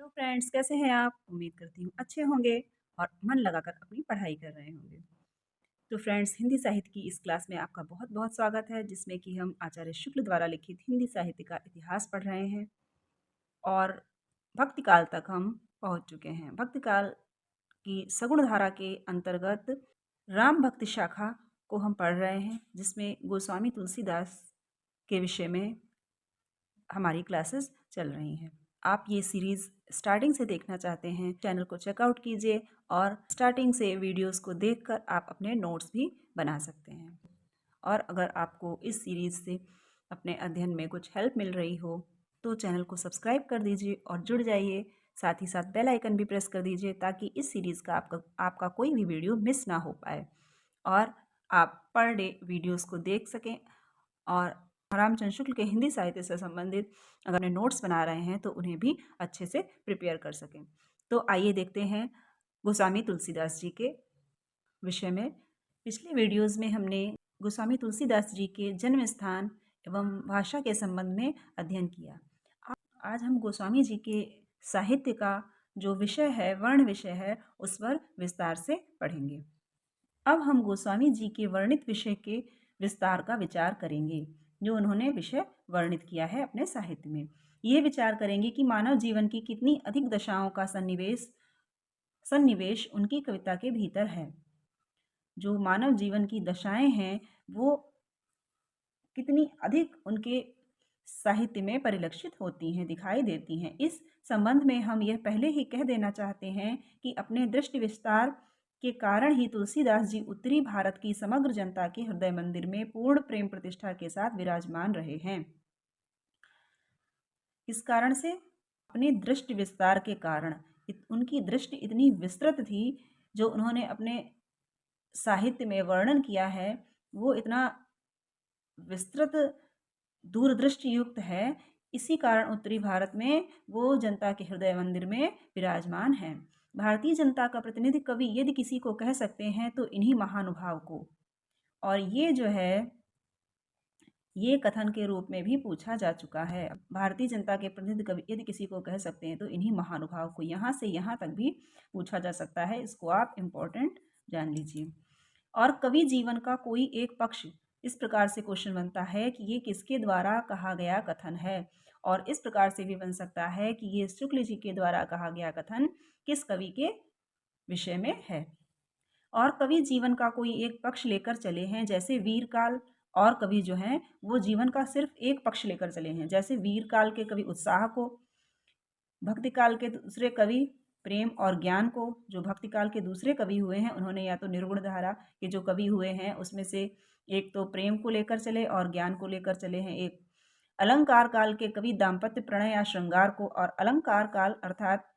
Hello friends, कैसे हैं आप? उम्मीद करती हूँ अच्छे होंगे और मन लगाकर अपनी पढ़ाई कर रहे होंगे। तो फ्रेंड्स, हिंदी साहित्य की इस क्लास में आपका बहुत बहुत स्वागत है, जिसमें कि हम आचार्य शुक्ल द्वारा लिखित हिंदी साहित्य का इतिहास पढ़ रहे हैं और भक्ति काल तक हम पहुँच चुके हैं। भक्ति काल की सगुण धारा के अंतर्गत राम भक्ति शाखा को हम पढ़ रहे हैं, जिसमें गोस्वामी तुलसीदास के विषय में हमारी क्लासेस चल रही हैं। आप ये सीरीज़ स्टार्टिंग से देखना चाहते हैं, चैनल को चेकआउट कीजिए और स्टार्टिंग से वीडियोस को देखकर आप अपने नोट्स भी बना सकते हैं। और अगर आपको इस सीरीज़ से अपने अध्ययन में कुछ हेल्प मिल रही हो तो चैनल को सब्सक्राइब कर दीजिए और जुड़ जाइए। साथ ही साथ बेल आइकन भी प्रेस कर दीजिए ताकि इस सीरीज़ का आपका कोई भी वीडियो मिस ना हो पाए और आप पर डे वीडियोस को देख सकें। और रामचंद्र शुक्ल के हिंदी साहित्य से संबंधित अगर अपने नोट्स बना रहे हैं तो उन्हें भी अच्छे से प्रिपेयर कर सकें। तो आइए देखते हैं गोस्वामी तुलसीदास जी के विषय में। पिछले वीडियोस में हमने गोस्वामी तुलसीदास जी के जन्म स्थान एवं भाषा के संबंध में अध्ययन किया। आज हम गोस्वामी जी के साहित्य का जो विषय है, वर्ण विषय है, उस पर विस्तार से पढ़ेंगे। अब हम गोस्वामी जी के वर्णित विषय के विस्तार का विचार करेंगे, जो उन्होंने विषय वर्णित किया है अपने साहित्य में। ये विचार करेंगे कि मानव जीवन की कितनी अधिक दशाओं का सन्निवेश उनकी कविता के भीतर है। जो मानव जीवन की दशाएं हैं वो कितनी अधिक उनके साहित्य में परिलक्षित होती हैं, दिखाई देती हैं। इस संबंध में हम यह पहले ही कह देना चाहते हैं कि अपने दृष्टि विस्तार के कारण ही तुलसीदास जी उत्तरी भारत की समग्र जनता के हृदय मंदिर में पूर्ण प्रेम प्रतिष्ठा के साथ विराजमान रहे हैं। इस कारण से अपने दृष्टि विस्तार के कारण उनकी दृष्टि इतनी विस्तृत थी, जो उन्होंने अपने साहित्य में वर्णन किया है वो इतना विस्तृत दूरदृष्टि युक्त है। इसी कारण उत्तरी भारत में वो जनता के हृदय मंदिर में विराजमान है। भारतीय जनता का प्रतिनिधि कवि यदि किसी को कह सकते हैं तो इन्हीं महानुभाव को। और ये जो है ये कथन के रूप में भी पूछा जा चुका है। भारतीय जनता के प्रतिनिधि कवि यदि किसी को कह सकते हैं तो इन्हीं महानुभाव को। यहाँ से यहाँ तक भी पूछा जा सकता है, इसको आप इम्पोर्टेंट जान लीजिए। और कवि जीवन का कोई एक पक्ष इस प्रकार से क्वेश्चन बनता है कि ये किसके द्वारा कहा गया कथन है, और इस प्रकार से भी बन सकता है कि ये शुक्ल जी के द्वारा कहा गया कथन किस कवि के विषय में है। और कवि जीवन का कोई एक पक्ष लेकर चले हैं, जैसे वीर काल और कवि जो हैं वो जीवन का सिर्फ एक पक्ष लेकर चले हैं। जैसे वीर काल के कवि उत्साह को, भक्ति काल के दूसरे कवि प्रेम और ज्ञान को। जो भक्ति काल के दूसरे कवि हुए हैं उन्होंने या तो निर्गुण धारा के जो कवि हुए हैं उसमें से एक तो प्रेम को लेकर चले और ज्ञान को लेकर चले हैं। एक अलंकार काल के कवि दाम्पत्य प्रणय या श्रृंगार को, और अलंकार काल अर्थात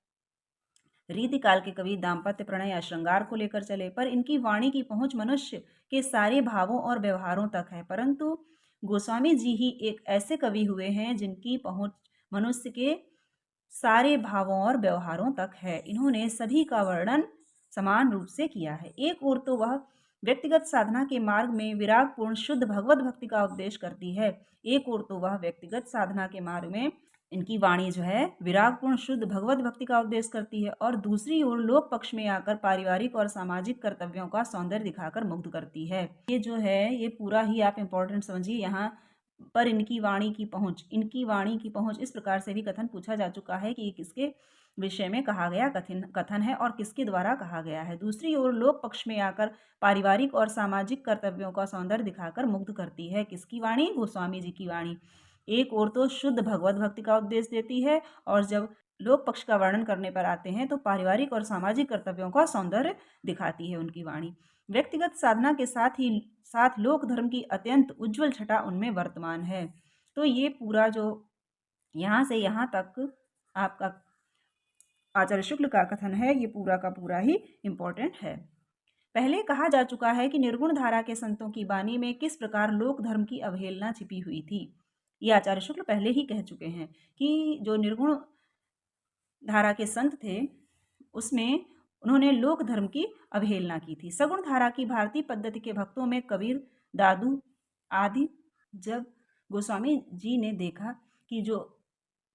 रीति काल के कवि दाम्पत्य प्रणय या श्रृंगार को लेकर चले। पर इनकी वाणी की पहुंच मनुष्य के सारे भावों और व्यवहारों तक है। परंतु गोस्वामी जी ही एक ऐसे कवि हुए हैं जिनकी पहुंच मनुष्य के सारे भावों और व्यवहारों तक है। इन्होंने सभी का वर्णन समान रूप से किया है। एक ओर तो वह व्यक्तिगत साधना के मार्ग में विरागपूर्ण शुद्ध भगवत भक्ति का उपदेश करती है, एक ओर तो वह व्यक्तिगत साधना के मार्ग में इनकी वाणी जो है विरागपूर्ण शुद्ध भगवत भक्ति का उपदेश करती है, और दूसरी ओर लोक पक्ष में आकर पारिवारिक और सामाजिक कर्तव्यों का सौंदर्य दिखाकर मुग्ध करती है। ये जो है ये पूरा ही आप इम्पोर्टेंट समझिए। यहाँ पर इनकी वाणी की पहुंच इस प्रकार से भी कथन पूछा जा चुका है कि ये किसके विषय में कहा गया कथन है और किसके द्वारा कहा गया है। दूसरी ओर लोक पक्ष में आकर पारिवारिक और सामाजिक कर्तव्यों का सौंदर्य दिखाकर मुग्ध करती है। किसकी वाणी? गोस्वामी जी की वाणी। एक ओर तो शुद्ध भगवत भक्ति का उपदेश देती है, और जब लोक पक्ष का वर्णन करने पर आते हैं तो पारिवारिक और सामाजिक कर्तव्यों का सौंदर्य दिखाती है उनकी वाणी। व्यक्तिगत साधना के साथ लोक धर्म की अत्यंत उज्जवल छटा उनमें वर्तमान है। तो ये पूरा जो यहाँ से यहाँ तक आपका आचार्य शुक्ल का कथन है, ये पूरा का पूरा ही इम्पोर्टेंट है। पहले कहा जा चुका है कि निर्गुण धारा के संतों की वाणी में किस प्रकार लोक धर्म की अवहेलना छिपी हुई थी। ये आचार्य शुक्ल पहले ही कह चुके हैं कि जो निर्गुण धारा के संत थे उसमें उन्होंने लोक धर्म की अवहेलना की थी। सगुण धारा की भारतीय पद्धति के भक्तों में कबीर, दादू आदि, जब गोस्वामी जी ने देखा कि जो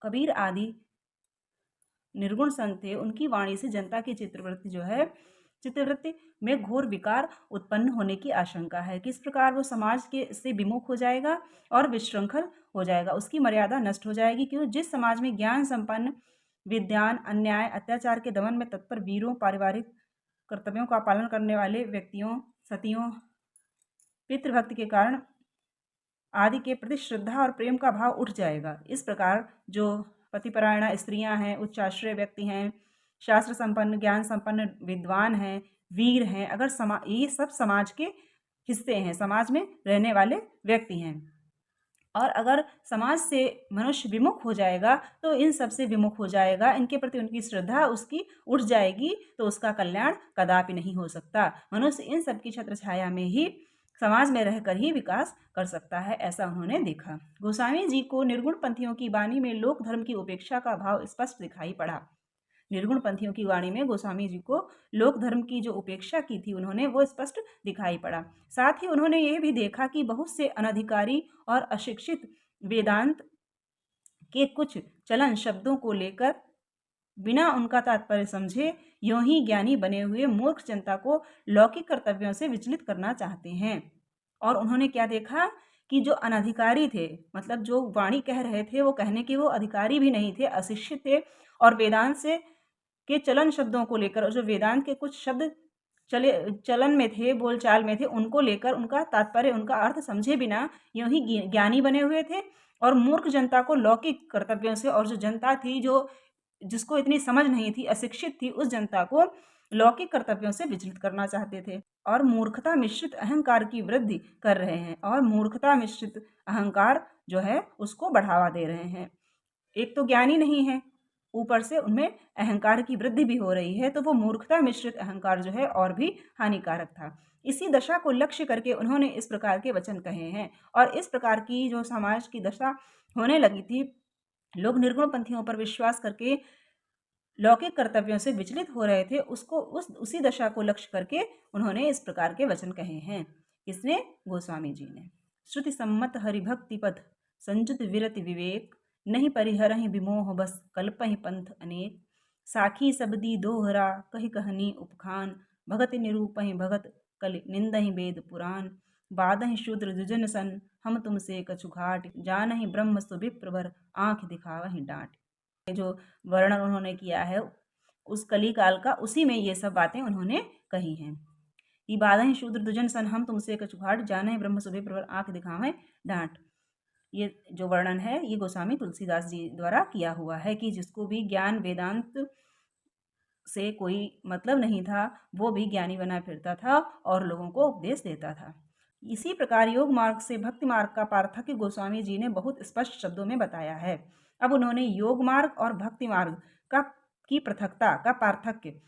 कबीर आदि निर्गुण संत थे उनकी वाणी से जनता की चित्तवृत्ति में घोर विकार उत्पन्न होने की आशंका है। किस प्रकार वो समाज के से विमुख हो जाएगा और विशृंखल हो जाएगा, उसकी मर्यादा नष्ट हो जाएगी। क्यों? जिस समाज में ज्ञान संपन्न, विद्वान, अन्याय अत्याचार के दमन में तत्पर वीरों, पारिवारिक कर्तव्यों का पालन करने वाले व्यक्तियों, सतियों, पितृभक्ति के कारण आदि के प्रति श्रद्धा और प्रेम का भाव उठ जाएगा। इस प्रकार जो पतिपरायणा स्त्रियां हैं, उच्चाश्रय व्यक्ति हैं, शास्त्र संपन्न, ज्ञान संपन्न विद्वान हैं, वीर हैं, अगर ये सब समाज के हिस्से हैं, समाज में रहने वाले व्यक्ति हैं, और अगर समाज से मनुष्य विमुख हो जाएगा तो इन सब से विमुख हो जाएगा, इनके प्रति उनकी श्रद्धा उसकी उठ जाएगी, तो उसका कल्याण कदापि नहीं हो सकता। मनुष्य इन सब की छत्र छाया में ही, समाज में रहकर ही विकास कर सकता है, ऐसा उन्होंने देखा। गोस्वामी जी को निर्गुण पंथियों की वाणी में लोक धर्म की उपेक्षा का भाव स्पष्ट दिखाई पड़ा। निर्गुण पंथियों की वाणी में गोस्वामी जी को लोक धर्म की जो उपेक्षा की थी उन्होंने, वो स्पष्ट दिखाई पड़ा। साथ ही उन्होंने ये भी देखा कि बहुत से अनधिकारी और अशिक्षित वेदांत के कुछ चलन शब्दों को लेकर बिना उनका तात्पर्य समझे यूं ही ज्ञानी बने हुए मूर्ख जनता को लौकिक कर्तव्यों से विचलित करना चाहते हैं। और उन्होंने क्या देखा कि जो अनधिकारी थे, मतलब जो वाणी कह रहे थे, वो कहने के वो अधिकारी भी नहीं थे, अशिक्षित थे, और वेदांत से के चलन शब्दों को लेकर, और जो वेदांत के कुछ शब्द चलन में थे, बोलचाल में थे, उनको लेकर उनका तात्पर्य, उनका अर्थ समझे बिना यूं ही ज्ञानी बने हुए थे, और मूर्ख जनता को लौकिक कर्तव्यों से, और जो जनता थी जो जिसको इतनी समझ नहीं थी, अशिक्षित थी, उस जनता को लौकिक कर्तव्यों से विचलित करना चाहते थे, और मूर्खता मिश्रित अहंकार की वृद्धि कर रहे हैं, और मूर्खता मिश्रित अहंकार जो है उसको बढ़ावा दे रहे हैं। एक तो ज्ञानी नहीं है, ऊपर से उनमें अहंकार की वृद्धि भी हो रही है, तो वो मूर्खता मिश्रित अहंकार जो है और भी हानिकारक था। इसी दशा को लक्ष्य करके उन्होंने इस प्रकार के वचन कहे हैं, और इस प्रकार की जो समाज की दशा होने लगी थी, लोग निर्गुण पंथियों पर विश्वास करके लौकिक कर्तव्यों से विचलित हो रहे थे, उसी दशा को लक्ष्य करके उन्होंने इस प्रकार के वचन कहे हैं। किसने? गोस्वामी जी ने। श्रुति सम्मत हरिभक्ति पथ संजुत विरति विवेक, नहीं परिहरहि विमोह बस कल्पहि पंथ अनेक, साखी सबदी दोहरा कहि कहनी उपखान, भगति निरूपहि भगत कलि निंदहि वेद पुराण, बादहि शूद्र दुजन सन हम तुमसे कछु घाट, जानहि ब्रह्म सुविप्रभर आंख दिखावहि डांट। जो वर्णन उन्होंने किया है उस कली काल का, उसी में ये सब बातें उन्होंने कही हैं कि बादहि शूद्र दुजन सन हम तुमसे कछु घाट, जानहि ब्रह्म सुविप्रभर आंख दिखावहि डांट। ये जो वर्णन है ये गोस्वामी तुलसीदास जी द्वारा किया हुआ है कि जिसको भी ज्ञान वेदांत से कोई मतलब नहीं था, वो भी ज्ञानी बना फिरता था और लोगों को उपदेश देता था। इसी प्रकार योग मार्ग से भक्ति मार्ग का पार्थक्य गोस्वामी जी ने बहुत स्पष्ट शब्दों में बताया है। अब उन्होंने योग मार्ग और भक्ति मार्ग की पृथकता का पार्थक्य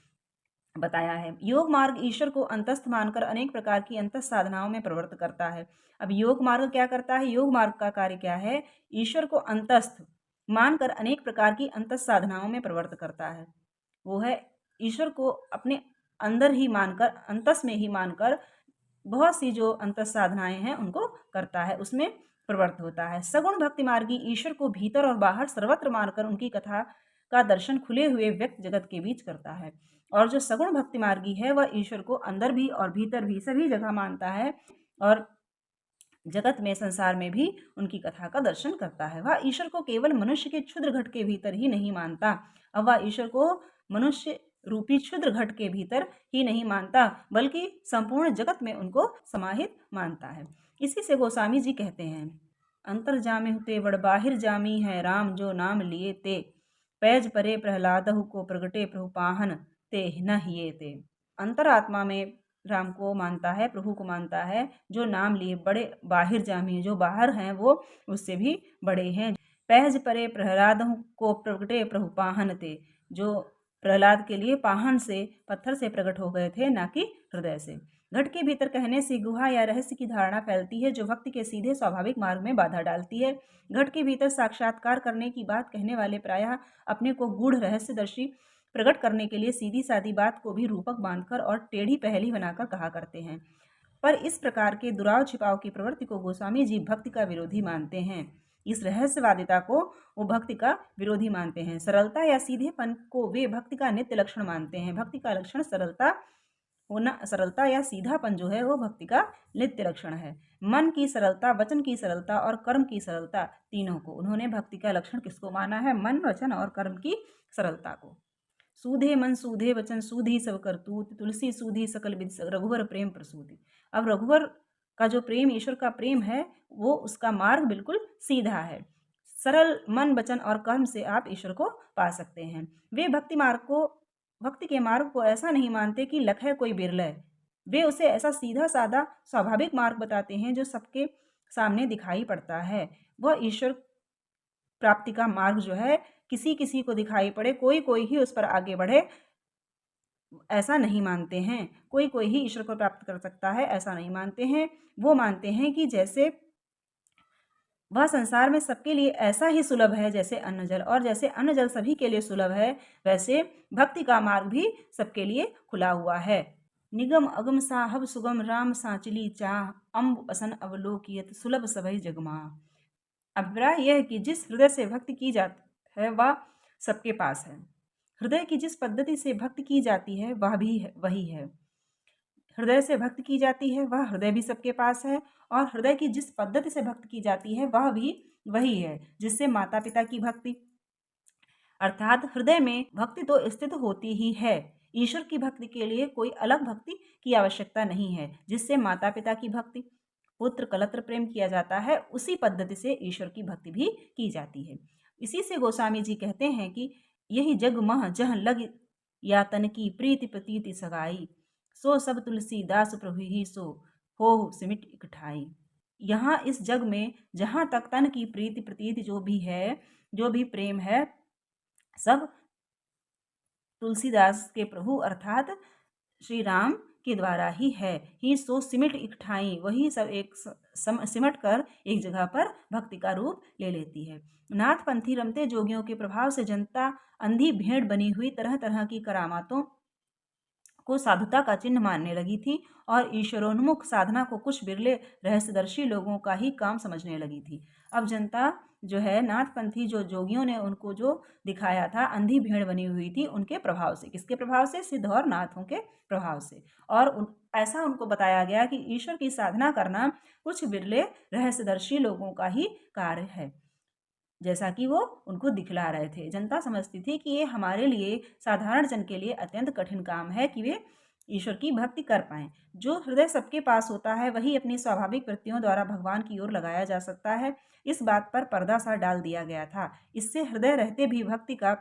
बताया है। योग मार्ग ईश्वर को अंतस्थ मानकर अनेक प्रकार की अंतस्थ साधनाओं में प्रवृत्त करता है। अब योग मार्ग क्या करता है? योग मार्ग का कार्य क्या है? ईश्वर को अंतस्थ मानकर अनेक प्रकार की अंतस्थ साधनाओं में प्रवृत्त करता है। वो है ईश्वर को अपने अंदर ही मानकर, अंतस में ही मानकर बहुत सी जो अंतस साधनाएं हैं उनको करता है, उसमें प्रवृत्त होता है। सगुण भक्ति मार्गी ईश्वर को भीतर और बाहर सर्वत्र मानकर उनकी कथा का दर्शन खुले हुए व्यक्त जगत के बीच करता है। और जो सगुण भक्ति मार्गी है वह ईश्वर को अंदर भी और भीतर भी सभी जगह मानता है, और जगत में, संसार में भी उनकी कथा का दर्शन करता है। वह ईश्वर को केवल मनुष्य के क्षुद्र घट के भीतर ही नहीं मानता, अब वह ईश्वर को मनुष्य रूपी क्षुद्र घट के भीतर ही नहीं मानता, बल्कि संपूर्ण जगत में उनको समाहित मानता है। इसी से गोस्वामी जी कहते हैं, अंतर जामे हुते बड़ बाहिर जामी है राम, जो नाम लिए ते पैज परे प्रहलादहु को प्रगटे प्रभु पाहन ते न हिये ते। अंतरात्मा में राम को मानता है, प्रभु को मानता है, जो नाम लिए बड़े बाहिर जामी, जो बाहर हैं वो उससे भी बड़े हैं। पैज परे प्रहलादहु को प्रगटे प्रभु पाहन ते, जो प्रहलाद के लिए पाहन से, पत्थर से प्रकट हो गए थे, ना कि हृदय से। घट के भीतर कहने से गुहा या रहस्य की धारणा फैलती है, जो भक्ति के सीधे स्वाभाविक मार्ग में बाधा डालती है। घट के भीतर साक्षात्कार करने की बात कहने वाले प्रायः अपने को गूढ़ रहस्यदर्शी प्रकट करने के लिए सीधी सादी बात को भी रूपक बांधकर और टेढ़ी पहेली बनाकर कहा करते हैं। पर इस प्रकार के दुराव छिपाव की प्रवृत्ति को गोस्वामी जी भक्ति का विरोधी मानते हैं। इस रहस्यवादिता को वो भक्ति का विरोधी मानते हैं। सरलता या सीधेपन को वे भक्ति का नित्य लक्षण मानते हैं। भक्ति का लक्षण सरलता होना, सरलता या सीधापन जो है वो भक्ति का नित्य लक्षण है। मन की सरलता, वचन की सरलता और कर्म की सरलता, तीनों को उन्होंने भक्ति का लक्षण किसको माना है? मन, वचन और कर्म की सरलता को। सूधे मन सूधे वचन सूधी सब करतूत, तुलसी सूधी सकल विद रघुवर प्रेम प्रसूति। अब रघुवर का जो प्रेम, ईश्वर का प्रेम है, वो उसका मार्ग बिल्कुल सीधा है। सरल मन, वचन और कर्म से आप ईश्वर को पा सकते हैं। वे भक्ति के मार्ग को ऐसा नहीं मानते कि लख है कोई बिरले। वे उसे ऐसा सीधा साधा स्वाभाविक मार्ग बताते हैं जो सबके सामने दिखाई पड़ता है। वह ईश्वर प्राप्ति का मार्ग जो है किसी किसी को दिखाई पड़े, कोई कोई ही उस पर आगे बढ़े, ऐसा नहीं मानते हैं। कोई कोई ही ईश्वर को प्राप्त कर सकता है, ऐसा नहीं मानते हैं। वो मानते हैं कि जैसे वह संसार में सबके लिए ऐसा ही सुलभ है जैसे अन्न जल, और जैसे अन्न जल सभी के लिए सुलभ है, वैसे भक्ति का मार्ग भी सबके लिए खुला हुआ है। निगम अगम साहब सुगम राम सांचली चाह, अम्ब असन अवलोकियत सुलभ सभई जगमा। अभिप्राय यह है कि जिस हृदय से भक्ति की जाती है वह सबके पास है। हृदय की जिस पद्धति से भक्ति की जाती है वह भी वही है। हृदय से भक्ति की जाती है वह हृदय भी सबके पास है, और हृदय की जिस पद्धति से भक्ति की जाती है वह भी वही है जिससे माता पिता की भक्ति, अर्थात हृदय में भक्ति तो स्थित होती ही है। ईश्वर की भक्ति के लिए कोई अलग भक्ति की आवश्यकता नहीं है। जिससे माता पिता की भक्ति, पुत्र कलत्र प्रेम किया जाता है, उसी पद्धति से ईश्वर की भक्ति भी की जाती है। इसी से गोस्वामी जी कहते हैं कि यही जग मह जह लग या तन की प्रीति प्रतीति सगाई, सो सब तुलसीदास प्रभु ही सो हो सिमिट इकठाई। यहाँ इस जग में जहाँ तक तन की प्रीति प्रतीति जो भी है, जो भी प्रेम है, सब तुलसीदास के प्रभु अर्थात श्री राम के द्वारा ही है। ही सो सिमट इकठाई, वही सब एक सिमट कर एक जगह पर भक्ति का रूप ले लेती है। नाथपंथी रमते जोगियों के प्रभाव से जनता अंधी भेड़ बनी हुई तरह तरह की करामातों को साधुता का चिन्ह मानने लगी थी, और ईश्वरोन्मुख साधना को कुछ बिरले रहस्यदर्शी लोगों का ही काम समझने लगी थी। अब जनता जो है, नाथपंथी जो जोगियों ने उनको जो दिखाया था अंधी भेड़ बनी हुई थी, उनके प्रभाव से, किसके प्रभाव से? सिद्ध और नाथों के प्रभाव से। और ऐसा उनको बताया गया कि ईश्वर की साधना करना कुछ बिरले रहस्यदर्शी लोगों का ही कार्य है, जैसा कि वो उनको दिखला रहे थे। जनता समझती थी कि ये हमारे लिए, साधारण जन के लिए अत्यंत कठिन काम है कि वे ईश्वर की भक्ति कर पाएं। जो हृदय सबके पास होता है वही अपनी स्वाभाविक वृत्तियों द्वारा भगवान की ओर लगाया जा सकता है। इस बात पर पर्दा सा डाल दिया गया था। इससे हृदय रहते भी भक्ति का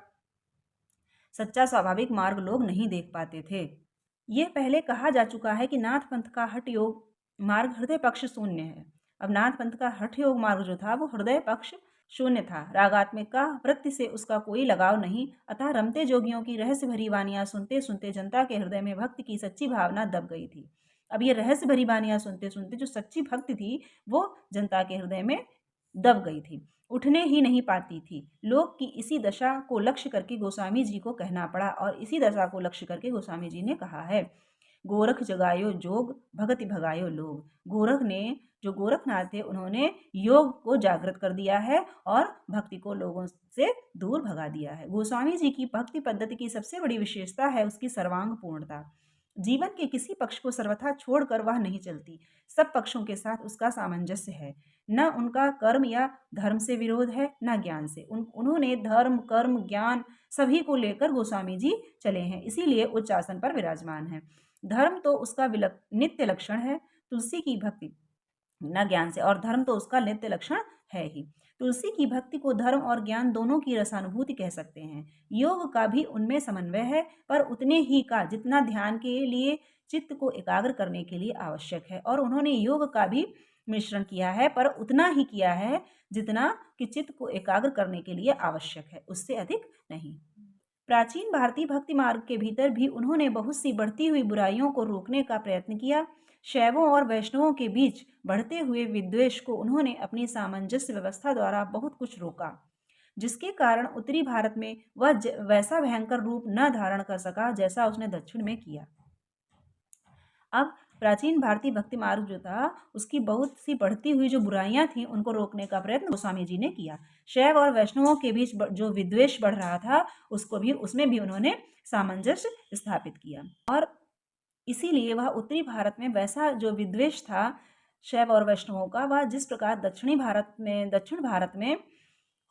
सच्चा स्वाभाविक मार्ग लोग नहीं देख पाते थे। यह पहले कहा जा चुका है कि नाथ पंथ का हठ योग मार्ग हृदय पक्ष शून्य है। अब नाथ पंथ का हठ योग मार्ग जो था वो हृदय पक्ष शून्य था। रागात्मिका वृत्ति से उसका कोई लगाव नहीं। अतः रमते जोगियों की रहस्य भरी वानियां सुनते सुनते जनता के हृदय में भक्ति की सच्ची भावना दब गई थी। अब ये रहस्य भरी वानियां सुनते सुनते जो सच्ची भक्ति थी वो जनता के हृदय में दब गई थी, उठने ही नहीं पाती थी। लोक की इसी दशा को लक्ष्य करके गोस्वामी जी को कहना पड़ा, और इसी दशा को लक्ष्य करके गोस्वामी जी ने कहा है, गोरख जगायो जोग भगति भगायो लोग। गोरख ने, जो गोरखनाथ थे, उन्होंने योग को जागृत कर दिया है और भक्ति को लोगों से दूर भगा दिया है। गोस्वामी जी की भक्ति पद्धति की सबसे बड़ी विशेषता है उसकी सर्वांग पूर्णता। जीवन के किसी पक्ष को सर्वथा छोड़कर वह नहीं चलती। सब पक्षों के साथ उसका सामंजस्य है। न उनका कर्म या धर्म से विरोध है, न ज्ञान से। उन्होंने धर्म, कर्म, ज्ञान सभी को लेकर गोस्वामी जी चले हैं, इसीलिए उच्च आसन पर विराजमान है। धर्म तो उसका नित्य लक्षण है, तुलसी की भक्ति न ज्ञान से, और धर्म तो उसका नित्य लक्षण है ही। तुलसी की भक्ति को धर्म और ज्ञान दोनों की रसानुभूति कह सकते हैं। योग का भी उनमें समन्वय है, पर उतने ही का जितना ध्यान के लिए चित्त को एकाग्र करने के लिए आवश्यक है। और उन्होंने योग का भी मिश्रण किया है, पर उतना ही किया है जितना कि चित्त को एकाग्र करने के लिए आवश्यक है, उससे अधिक नहीं। प्राचीन भारतीय भक्ति मार्ग के भीतर भी उन्होंने बहुत सी बढ़ती हुई बुराइयों को रोकने का प्रयत्न किया। शैवों और वैष्णवों के बीच बढ़ते हुए विद्वेष को उन्होंने अपनी सामंजस्य व्यवस्था द्वारा बहुत कुछ रोका, जिसके कारण उत्तरी भारत में वह वैसा भयंकर रूप न धारण कर सका जैसा उसने दक्षिण में किया। अब प्राचीन भारतीय भक्ति मार्ग जो था, उसकी बहुत सी बढ़ती हुई जो बुराइयां थीं, उनको रोकने का प्रयत्न गोस्वामी जी ने किया। शैव और वैष्णवों के बीच जो विद्वेष बढ़ रहा था, उसमें भी उन्होंने सामंजस्य स्थापित किया। और इसीलिए वह उत्तरी भारत में वैसा जो विद्वेष था शैव और वैष्णवों का, वह जिस प्रकार दक्षिण भारत में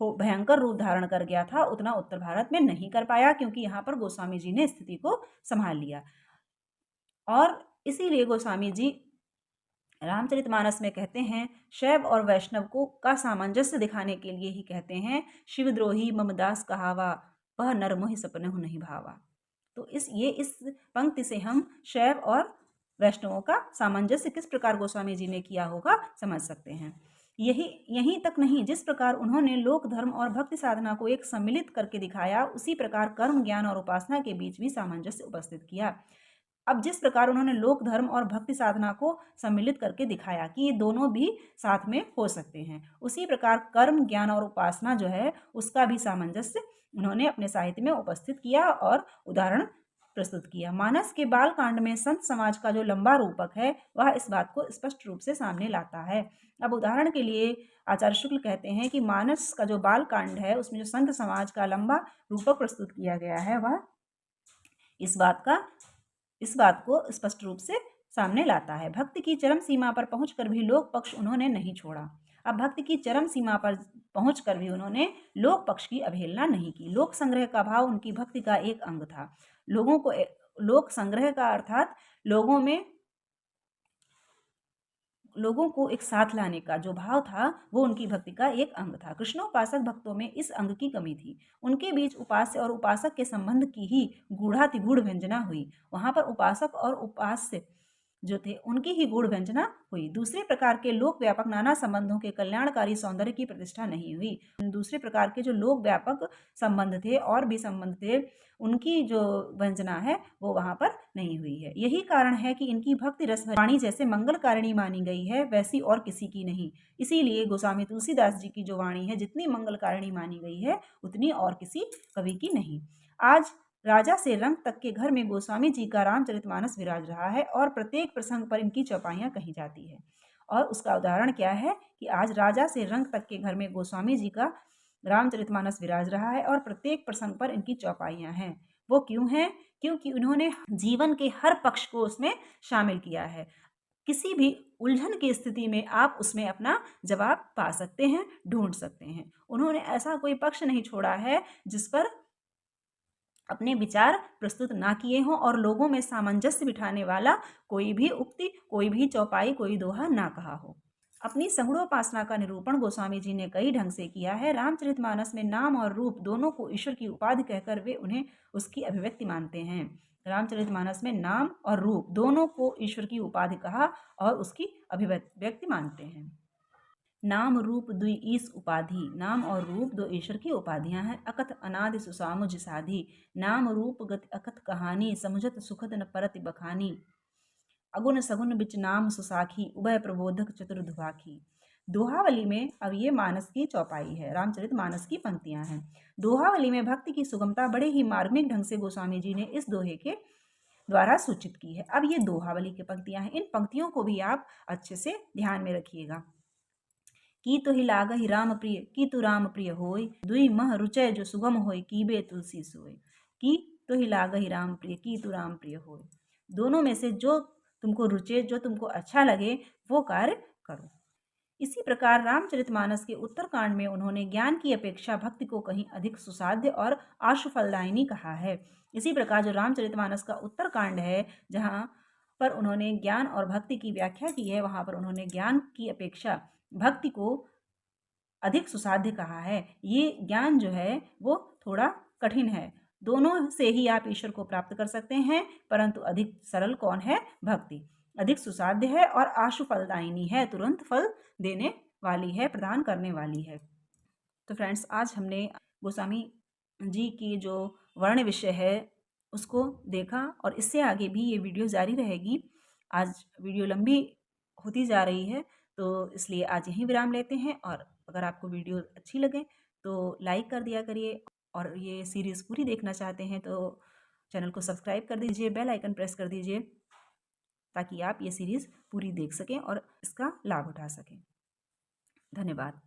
भयंकर रूप धारण कर गया था, उतना उत्तर भारत में नहीं कर पाया, क्योंकि यहाँ पर गोस्वामी जी ने स्थिति को संभाल लिया। और इसीलिए गोस्वामी जी रामचरितमानस में कहते हैं, शैव और वैष्णव को का सामंजस्य दिखाने के लिए ही कहते हैं, शिवद्रोही ममदास कहावा, वह नर मोहि सपनहु नहीं भावा। तो इस पंक्ति से हम शैव और वैष्णवों का सामंजस्य किस प्रकार गोस्वामी जी ने किया होगा समझ सकते हैं। यहीं तक नहीं, जिस प्रकार उन्होंने लोक धर्म और भक्ति साधना को एक सम्मिलित करके दिखाया, उसी प्रकार कर्म ज्ञान और उपासना के बीच भी सामंजस्य उपस्थित किया। अब जिस प्रकार उन्होंने लोक धर्म और भक्ति साधना को सम्मिलित करके दिखाया कि ये दोनों भी साथ में हो सकते हैं, उसी प्रकार कर्म ज्ञान और उपासना जो है, उसका भी सामंजस्य उन्होंने अपने साहित्य में उपस्थित किया और उदाहरण प्रस्तुत किया। मानस के बाल कांड में संत समाज का जो लंबा रूपक है, वह इस बात को स्पष्ट रूप से सामने लाता है। अब उदाहरण के लिए आचार्य शुक्ल कहते हैं कि मानस का जो बाल कांड है, उसमें जो संत समाज का लंबा रूपक प्रस्तुत किया गया है, वह इस बात को स्पष्ट रूप से सामने लाता है। भक्ति की चरम सीमा पर पहुंचकर भी लोक पक्ष उन्होंने नहीं छोड़ा। अब भक्ति की चरम सीमा पर पहुंचकर भी उन्होंने लोक पक्ष की अवहेलना नहीं की। लोक संग्रह का भाव उनकी भक्ति का एक अंग था। लोक संग्रह का अर्थात लोगों को एक साथ लाने का जो भाव था, वो उनकी भक्ति का एक अंग था। कृष्णोपासक भक्तों में इस अंग की कमी थी। उनके बीच उपास्य और उपासक के संबंध की ही गूढ़ातिगूढ़ व्यंजना हुई। वहां पर उपासक और उपास्य जो थे, उनकी ही गूढ़ व्यंजना हुई। दूसरे प्रकार के लोक व्यापक नाना संबंधों के कल्याणकारी सौंदर्य की प्रतिष्ठा नहीं हुई। दूसरे प्रकार के जो लोक व्यापक संबंध थे और भी संबंध थे, उनकी जो व्यंजना है वो वहां पर नहीं हुई है। यही कारण है कि इनकी भक्ति रस वाणी जैसे मंगलकारिणी मानी गई है, वैसी और किसी की नहीं। इसीलिए गोस्वामी तुलसीदास जी की जो वाणी है, जितनी मंगलकारिणी मानी गई है, उतनी और किसी कवि की नहीं। आज राजा से रंग तक के घर में गोस्वामी जी का रामचरितमानस विराज रहा है और प्रत्येक प्रसंग पर इनकी चौपाइयां कही जाती है। और उसका उदाहरण क्या है कि आज राजा से रंग तक के घर में गोस्वामी जी का रामचरितमानस विराज रहा है और प्रत्येक प्रसंग पर इनकी चौपाइयां हैं। वो क्यों हैं? क्योंकि उन्होंने जीवन के हर पक्ष को उसमें शामिल किया है। किसी भी उलझन की स्थिति में आप उसमें अपना जवाब पा सकते हैं, ढूंढ सकते हैं। उन्होंने ऐसा कोई पक्ष नहीं छोड़ा है जिस पर अपने विचार प्रस्तुत ना किए हों और लोगों में सामंजस्य बिठाने वाला कोई भी उक्ति, कोई भी चौपाई, कोई दोहा ना कहा हो। अपनी सगुणोपासना का निरूपण गोस्वामी जी ने कई ढंग से किया है। रामचरितमानस में नाम और रूप दोनों को ईश्वर की उपाधि कहकर वे उन्हें उसकी अभिव्यक्ति मानते हैं। रामचरितमानस में नाम और रूप दोनों को ईश्वर की उपाधि कहा और उसकी अभिव्यक्ति मानते हैं। नाम रूप दुई ईस उपाधि, नाम और रूप दो ईश्वर की उपाधियां हैं। अकथ अनादि सुसामुझ साधी, नाम रूप गति अकथ कहानी, समुझत सुखद न परति बखानी। अगुण सगुण बिच नाम सुसाखी, उभय प्रबोधक चतुर्धुभाखी। दोहावली में अब ये मानस की चौपाई है, रामचरित मानस की पंक्तियां हैं। दोहावली में भक्ति की सुगमता बड़े ही मार्मिक ढंग से गोस्वामी जी ने इस दोहे के द्वारा सूचित की है। अब ये दोहावली की पंक्तियां हैं, इन पंक्तियों को भी आप अच्छे से ध्यान में रखिएगा। की तो ही लागहि राम प्रिय, की तु राम प्रिय होय, दुई मह रुचय जो सुगम होय, कीबे तुलसी सोय। की तो ही लागहि राम प्रिय, की तु राम प्रिय होय। दोनों में से जो तुमको रुचे, जो तुमको अच्छा लगे, वो कार्य करो। इसी प्रकार रामचरितमानस के उत्तरकांड में उन्होंने ज्ञान की अपेक्षा भक्ति को कहीं अधिक सुसाध्य और आशुफलदायिनी कहा है। इसी प्रकार जो रामचरितमानस का उत्तरकांड है, जहाँ पर उन्होंने ज्ञान और भक्ति की व्याख्या की है, वहां पर उन्होंने ज्ञान की अपेक्षा भक्ति को अधिक सुसाध्य कहा है। ये ज्ञान जो है वो थोड़ा कठिन है। दोनों से ही आप ईश्वर को प्राप्त कर सकते हैं, परंतु अधिक सरल कौन है? भक्ति। अधिक सुसाध्य है और आशु फलदायिनी है, तुरंत फल देने वाली है, प्रदान करने वाली है। तो फ्रेंड्स, आज हमने गोस्वामी जी की जो वर्ण विषय है उसको देखा और इससे आगे भी ये वीडियो जारी रहेगी। आज वीडियो लंबी होती जा रही है, तो इसलिए आज यहीं विराम लेते हैं। और अगर आपको वीडियो अच्छी लगे तो लाइक कर दिया करिए, और ये सीरीज़ पूरी देखना चाहते हैं तो चैनल को सब्सक्राइब कर दीजिए, बेल आइकन प्रेस कर दीजिए ताकि आप ये सीरीज़ पूरी देख सकें और इसका लाभ उठा सकें। धन्यवाद।